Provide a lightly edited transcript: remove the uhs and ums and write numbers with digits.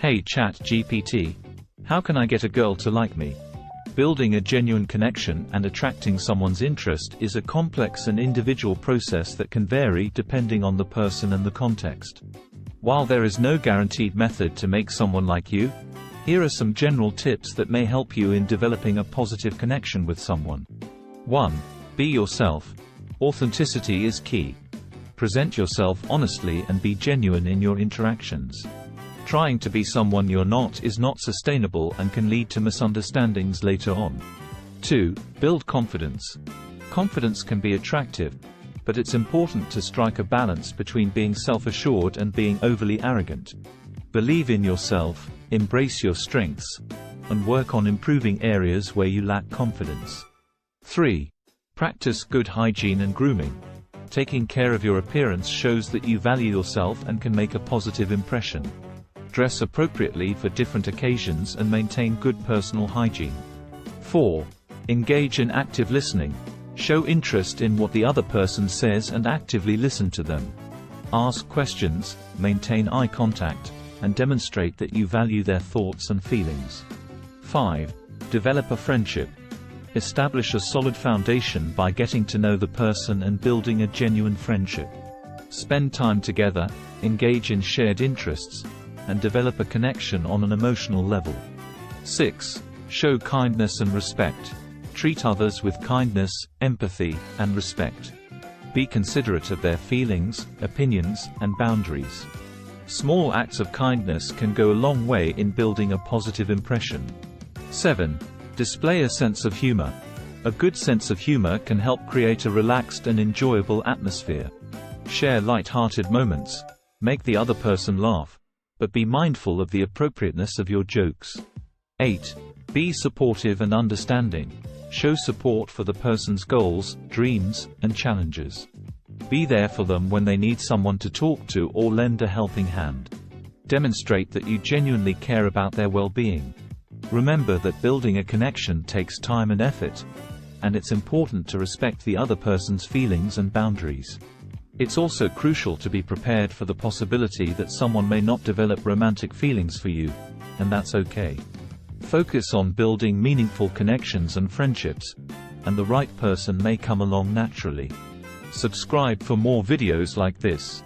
Hey ChatGPT, how can I get a girl to like me? Building a genuine connection and attracting someone's interest is a complex and individual process that can vary depending on the person and the context. While there is no guaranteed method to make someone like you, here are some general tips that may help you in developing a positive connection with someone. 1. Be yourself. Authenticity is key. Present yourself honestly and be genuine in your interactions. Trying to be someone you're not is not sustainable and can lead to misunderstandings later on. 2. Build confidence. Confidence can be attractive, but it's important to strike a balance between being self-assured and being overly arrogant. Believe in yourself, embrace your strengths, and work on improving areas where you lack confidence. 3. Practice good hygiene and grooming. Taking care of your appearance shows that you value yourself and can make a positive impression. Dress appropriately for different occasions and maintain good personal hygiene. 4. Engage in active listening. Show interest in what the other person says and actively listen to them. Ask questions, maintain eye contact, and demonstrate that you value their thoughts and feelings. 5. Develop a friendship. Establish a solid foundation by getting to know the person and building a genuine friendship. Spend time together, engage in shared interests, and develop a connection on an emotional level. 6. Show kindness and respect. Treat others with kindness, empathy, and respect. Be considerate of their feelings, opinions, and boundaries. Small acts of kindness can go a long way in building a positive impression. 7. Display a sense of humor. A good sense of humor can help create a relaxed and enjoyable atmosphere. Share light-hearted moments. Make the other person laugh, but be mindful of the appropriateness of your jokes. 8. Be supportive and understanding. Show support for the person's goals, dreams, and challenges. Be there for them when they need someone to talk to or lend a helping hand. Demonstrate that you genuinely care about their well-being. Remember that building a connection takes time and effort, and it's important to respect the other person's feelings and boundaries. It's also crucial to be prepared for the possibility that someone may not develop romantic feelings for you, and that's okay. Focus on building meaningful connections and friendships, and the right person may come along naturally. Subscribe for more videos like this.